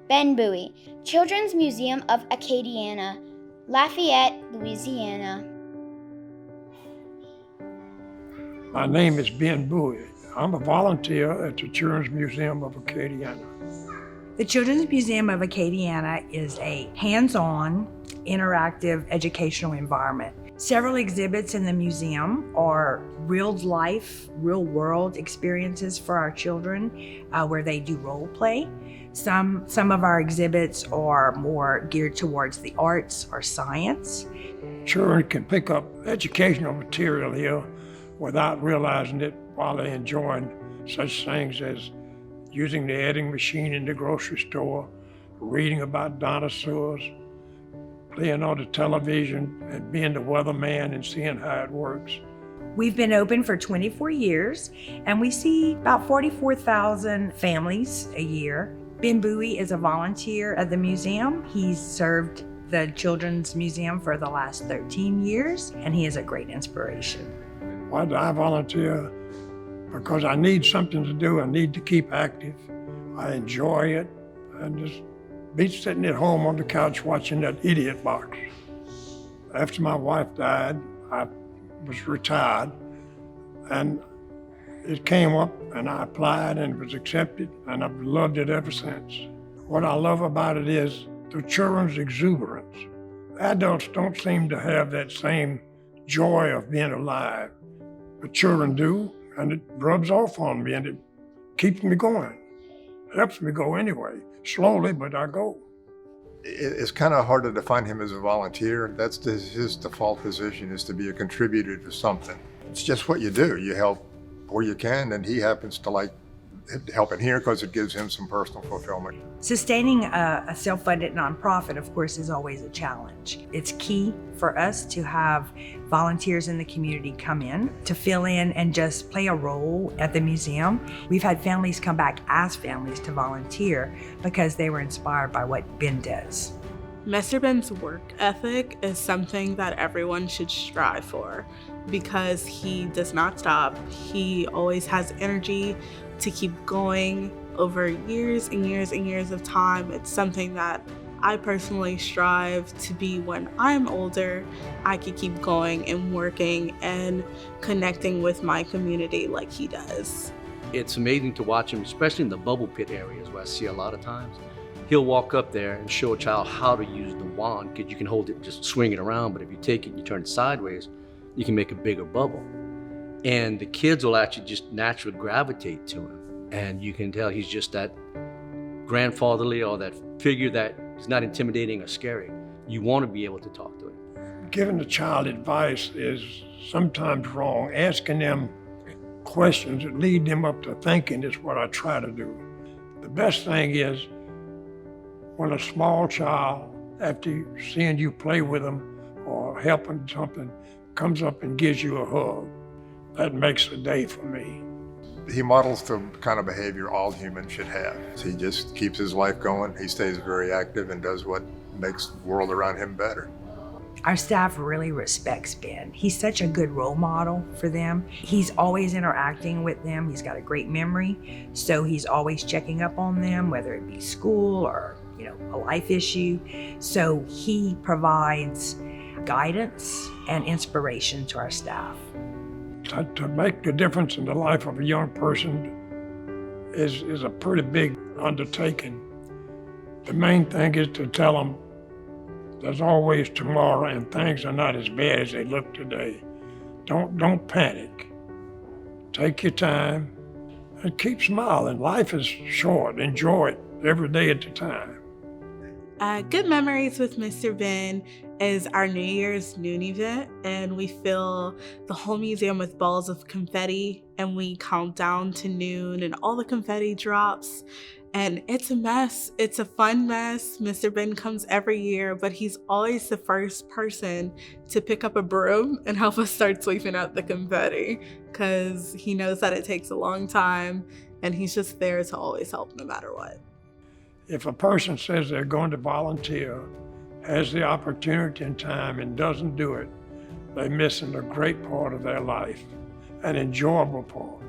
Ben Bowie, Children's Museum of Acadiana, Lafayette, Louisiana. My name is Ben Bowie. I'm a volunteer at the Children's Museum of Acadiana. The Children's Museum of Acadiana is a hands-on, interactive educational environment. Several exhibits in the museum are real-life, real-world experiences for our children where they do role play. Some of our exhibits are more geared towards the arts or science. Children can pick up educational material here without realizing it while they're enjoying such things as using the adding machine in the grocery store, reading about dinosaurs, playing on the television and being the weatherman and seeing how it works. We've been open for 24 years and we see about 44,000 families a year. Ben Bowie is a volunteer at the museum. He's served the Children's Museum for the last 13 years and he is a great inspiration. Why do I volunteer? Because I need something to do. I need to keep active. I enjoy it. And just be sitting at home on the couch watching that idiot box. After my wife died, I was retired. And it came up and I applied and it was accepted and I've loved it ever since. What I love about it is the children's exuberance. Adults don't seem to have that same joy of being alive, but children do. And it rubs off on me and it keeps me going. It helps me go anyway, slowly, but I go. It's kind of hard to define him as a volunteer. That's his default position, is to be a contributor to something. It's just what you do. You help where you can, and he happens to like helping here because it gives him some personal fulfillment. Sustaining a self-funded nonprofit, of course, is always a challenge. It's key for us to have volunteers in the community come in to fill in and just play a role at the museum. We've had families come back as families to volunteer because they were inspired by what Ben does. Mr. Ben's work ethic is something that everyone should strive for because he does not stop. He always has energy to keep going over years and years and years of time. It's something that I personally strive to be when I'm older. I could keep going and working and connecting with my community like he does. It's amazing to watch him, especially in the bubble pit areas where I see a lot of times. He'll walk up there and show a child how to use the wand, because you can hold it, just swing it around, but if you take it and you turn it sideways, you can make a bigger bubble. And the kids will actually just naturally gravitate to him. And you can tell he's just that grandfatherly or that figure that is not intimidating or scary. You want to be able to talk to him. Giving the child advice is sometimes wrong. Asking them questions that lead them up to thinking is what I try to do. The best thing is when a small child, after seeing you play with them or helping something, comes up and gives you a hug. That makes the day for me. He models the kind of behavior all humans should have. He just keeps his life going. He stays very active and does what makes the world around him better. Our staff really respects Ben. He's such a good role model for them. He's always interacting with them. He's got a great memory, so he's always checking up on them, whether it be school or a life issue. So he provides guidance and inspiration to our staff. To make a difference in the life of a young person is a pretty big undertaking. The main thing is to tell them there's always tomorrow and things are not as bad as they look today. Don't panic. Take your time and keep smiling. Life is short. Enjoy it every day at a time. Good Memories with Mr. Ben is our New Year's noon event, and we fill the whole museum with balls of confetti, and we count down to noon, and all the confetti drops, and it's a mess. It's a fun mess. Mr. Ben comes every year, but he's always the first person to pick up a broom and help us start sweeping out the confetti, because he knows that it takes a long time, and he's just there to always help no matter what. If a person says they're going to volunteer, has the opportunity and time and doesn't do it, they're missing a great part of their life, an enjoyable part.